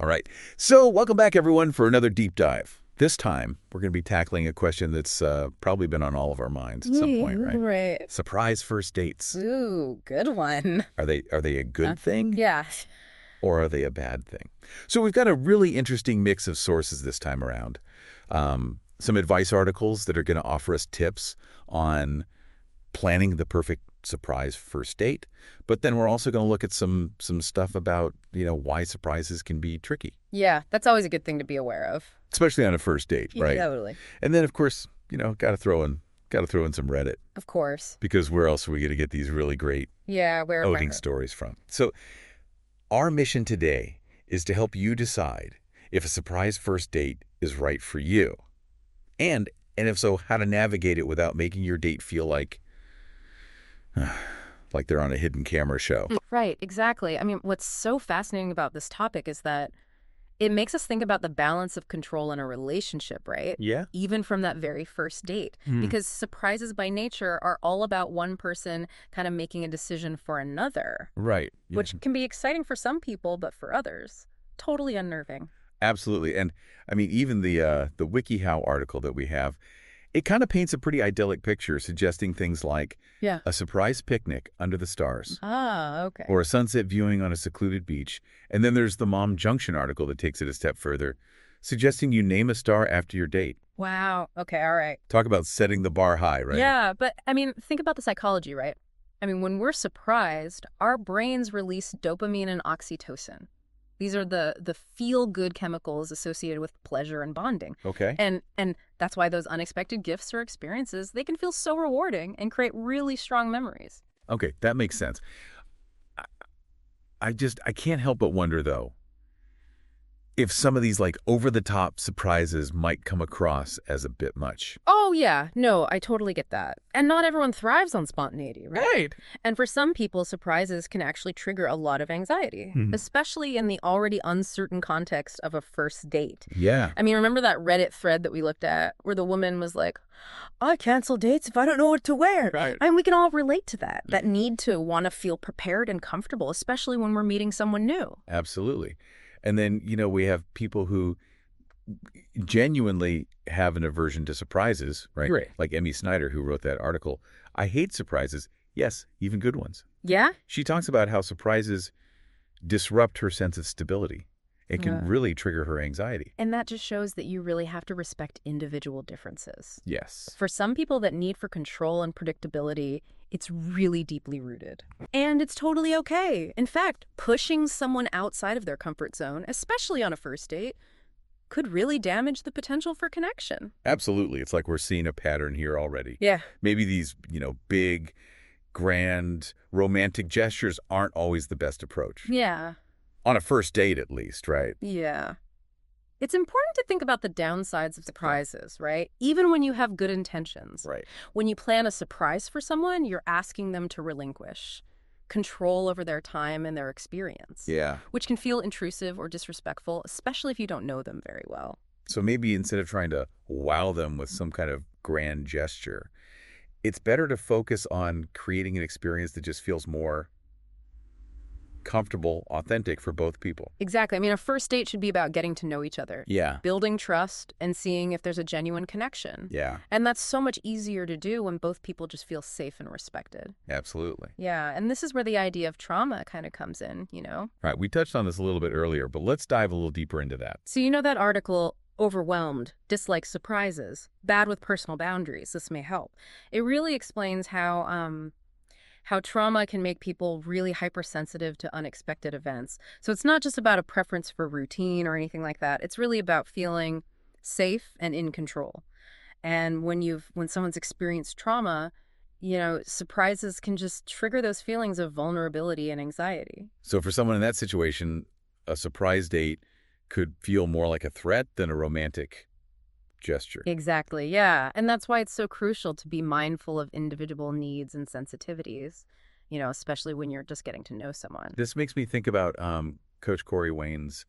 All right. So welcome back, everyone, for another deep dive. This time, we're going to be tackling a question that's probably been on all of our minds at some point, right? Right. Surprise first dates. Ooh, good one. Are they a good thing Yeah. or are they a bad thing? So we've got a really interesting mix of sources this time around. Some advice articles that are going to offer us tips on planning the perfect surprise first date. But then we're also going to look at some stuff about, why surprises can be tricky, Yeah, that's always a good thing to be aware of. especially on a first date, right? Totally. And then, of course, got to throw in some Reddit, Of course. because where else are we going to get these really great Yeah, where outing stories from? So our mission today is to help you decide if a surprise first date is right for you. And if so, how to navigate it without making your date feel like they're on a hidden camera show. Right, exactly. I mean, what's so fascinating about this topic is that it makes us think about the balance of control in a relationship, right? Yeah? Even from that very first date. Because surprises by nature are all about one person kind of making a decision for another, Right. Yeah. which can be exciting for some people, but for others, totally unnerving. Absolutely. And I mean, even the WikiHow article that we have, it kind of paints a pretty idyllic picture, suggesting things like Yeah. a surprise picnic under the stars, Ah, okay. or a sunset viewing on a secluded beach. And then there's the Mom Junction article that takes it a step further, suggesting you name a star after your date. Wow. Okay, all right. Talk about setting the bar high, right? Yeah, but I mean, think about the psychology, right? I mean, when we're surprised, our brains release dopamine and oxytocin. These are the feel-good chemicals associated with pleasure and bonding. Okay. And that's why those unexpected gifts or experiences, they can feel so rewarding and create really strong memories. Okay, that makes sense. I can't help but wonder, though, if some of these over-the-top surprises might come across as a bit much. Oh, yeah. No, I totally get that. And not everyone thrives on spontaneity, right? Right. And for some people, surprises can actually trigger a lot of anxiety, especially in the already uncertain context of a first date. Yeah. I mean, remember that Reddit thread that we looked at where the woman was like, I cancel dates if I don't know what to wear. Right. And we can all relate to that need to want to feel prepared and comfortable, especially when we're meeting someone new. Absolutely. And then, we have people who genuinely have an aversion to surprises, right? Right. Like Emmy Snyder, who wrote that article. I hate surprises. Yes, even good ones. Yeah? She talks about how surprises disrupt her sense of stability. It can really trigger her anxiety. And that just shows that you really have to respect individual differences. Yes. For some people, that need for control and predictability, it's really deeply rooted. And it's totally okay. In fact, pushing someone outside of their comfort zone, especially on a first date, could really damage the potential for connection. Absolutely. It's like we're seeing a pattern here already. Yeah. Maybe these, big, grand, romantic gestures aren't always the best approach. Yeah. On a first date, at least, right? Yeah. It's important to think about the downsides of surprises, right? Even when you have good intentions. Right. When you plan a surprise for someone, you're asking them to relinquish control over their time and their experience. Yeah. Which can feel intrusive or disrespectful, especially if you don't know them very well. So maybe instead of trying to wow them with some kind of grand gesture, it's better to focus on creating an experience that just feels more comfortable, authentic for both people. Exactly. I mean, a first date should be about getting to know each other. Yeah. Building trust and seeing if there's a genuine connection. Yeah. And that's so much easier to do when both people just feel safe and respected. Absolutely. Yeah, and this is where the idea of trauma kind of comes in, Right. We touched on this a little bit earlier, but let's dive a little deeper into that. So that article, Overwhelmed, Dislikes Surprises, Bad with Personal Boundaries, this may help. It really explains how trauma can make people really hypersensitive to unexpected events. So it's not just about a preference for routine or anything like that. It's really about feeling safe and in control. And when someone's experienced trauma, surprises can just trigger those feelings of vulnerability and anxiety. So for someone in that situation, a surprise date could feel more like a threat than a romantic gesture. Exactly, yeah. And that's why it's so crucial to be mindful of individual needs and sensitivities, especially when you're just getting to know someone. This makes me think about Coach Corey Wayne's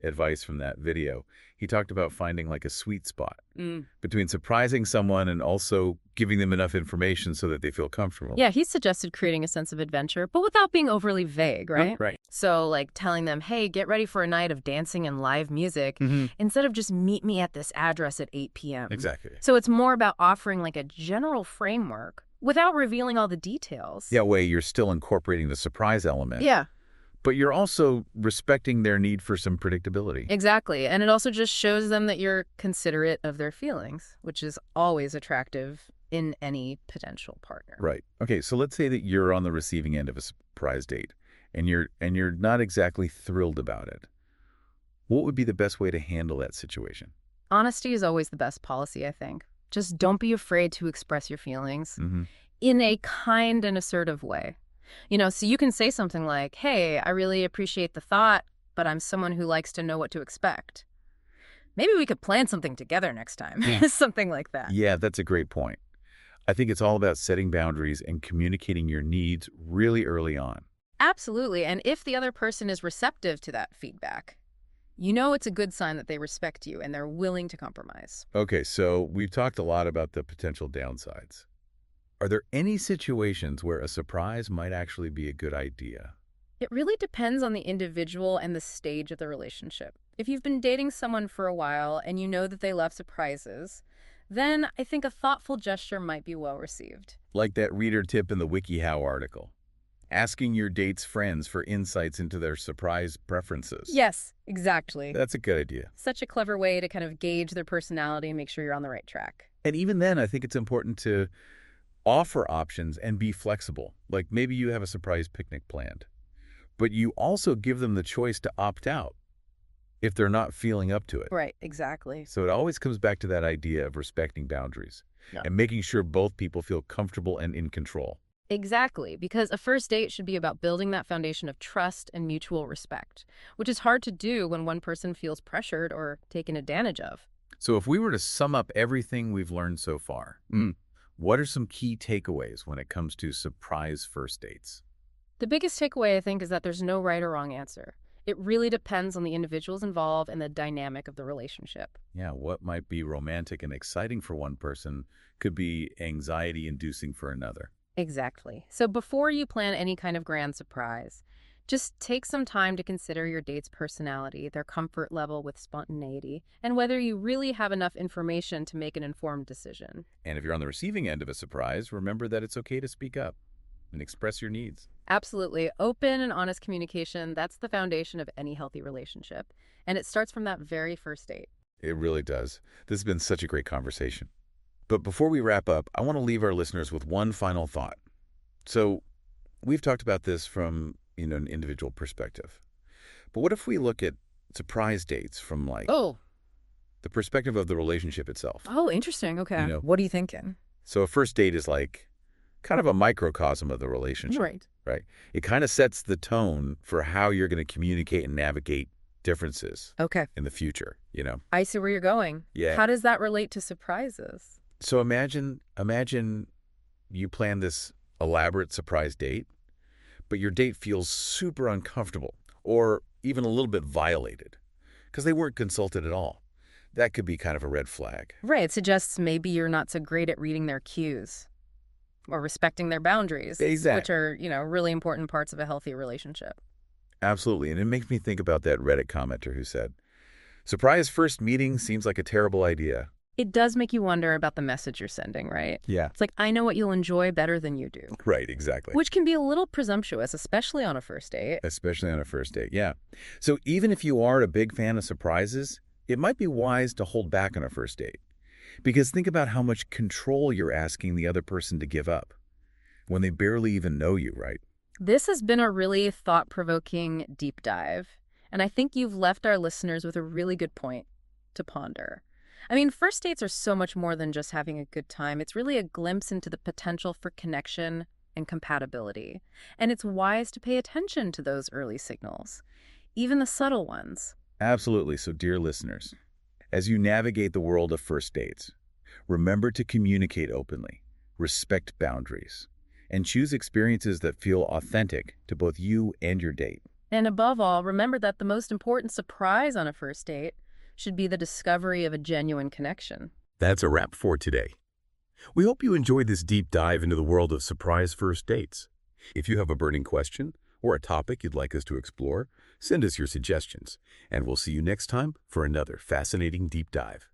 advice from that video. He talked about finding like a sweet spot Mm. between surprising someone and also giving them enough information so that they feel comfortable. Yeah, he suggested creating a sense of adventure, but without being overly vague, right? Right. So, like telling them, hey, get ready for a night of dancing and live music, instead of just meet me at this address at 8 p.m. Exactly. So it's more about offering like a general framework without revealing all the details. Yeah, way you're still incorporating the surprise element. Yeah, But you're also respecting their need for some predictability. exactly. And it also just shows them that you're considerate of their feelings, which is always attractive in any potential partner. Right. Okay, so let's say that you're on the receiving end of a surprise date and you're not exactly thrilled about it. What would be the best way to handle that situation? Honesty is always the best policy, I think. Just don't be afraid to express your feelings Mm-hmm. in a kind and assertive way. So you can say something like, hey, I really appreciate the thought, but I'm someone who likes to know what to expect. Maybe we could plan something together next time. Something like that. Yeah, that's a great point. I think it's all about setting boundaries and communicating your needs really early on. Absolutely. And if the other person is receptive to that feedback, it's a good sign that they respect you and they're willing to compromise. Okay, so we've talked a lot about the potential downsides. Are there any situations where a surprise might actually be a good idea? It really depends on the individual and the stage of the relationship. If you've been dating someone for a while and you know that they love surprises, then I think a thoughtful gesture might be well received. Like that reader tip in the WikiHow article. Asking your date's friends for insights into their surprise preferences. Yes, exactly. That's a good idea. Such a clever way to kind of gauge their personality and make sure you're on the right track. And even then, I think it's important to offer options and be flexible. Like maybe you have a surprise picnic planned, but you also give them the choice to opt out if they're not feeling up to it. Right, exactly. So it always comes back to that idea of respecting boundaries and making sure both people feel comfortable and in control. Exactly, because a first date should be about building that foundation of trust and mutual respect, which is hard to do when one person feels pressured or taken advantage of. So if we were to sum up everything we've learned so far, what are some key takeaways when it comes to surprise first dates? The biggest takeaway, I think, is that there's no right or wrong answer. It really depends on the individuals involved and the dynamic of the relationship. Yeah, what might be romantic and exciting for one person could be anxiety-inducing for another. Exactly. So before you plan any kind of grand surprise, just take some time to consider your date's personality, their comfort level with spontaneity, and whether you really have enough information to make an informed decision. And if you're on the receiving end of a surprise, remember that it's okay to speak up and express your needs. Absolutely. Open and honest communication, that's the foundation of any healthy relationship. And it starts from that very first date. It really does. This has been such a great conversation. But before we wrap up, I want to leave our listeners with one final thought. So we've talked about this from an individual perspective. But what if we look at surprise dates from the perspective of the relationship itself? Oh, interesting. Okay. What are you thinking? So a first date is like kind of a microcosm of the relationship. Right. It kind of sets the tone for how you're going to communicate and navigate differences in the future, I see where you're going. Yeah. How does that relate to surprises? So imagine you plan this elaborate surprise date, but your date feels super uncomfortable or even a little bit violated because they weren't consulted at all. That could be kind of a red flag. Right. It suggests maybe you're not so great at reading their cues or respecting their boundaries, Exactly. which are, really important parts of a healthy relationship. Absolutely. And it makes me think about that Reddit commenter who said, surprise first meeting seems like a terrible idea. It does make you wonder about the message you're sending, right? Yeah. It's like, I know what you'll enjoy better than you do. Right, exactly. Which can be a little presumptuous, especially on a first date. Especially on a first date, yeah. So even if you are a big fan of surprises, it might be wise to hold back on a first date. Because think about how much control you're asking the other person to give up when they barely even know you, right? This has been a really thought-provoking deep dive. And I think you've left our listeners with a really good point to ponder. I mean, first dates are so much more than just having a good time. It's really a glimpse into the potential for connection and compatibility. And it's wise to pay attention to those early signals, even the subtle ones. Absolutely. So, dear listeners, as you navigate the world of first dates, remember to communicate openly, respect boundaries, and choose experiences that feel authentic to both you and your date. And above all, remember that the most important surprise on a first date should be the discovery of a genuine connection. That's a wrap for today. We hope you enjoyed this deep dive into the world of surprise first dates. If you have a burning question or a topic you'd like us to explore, send us your suggestions, and we'll see you next time for another fascinating deep dive.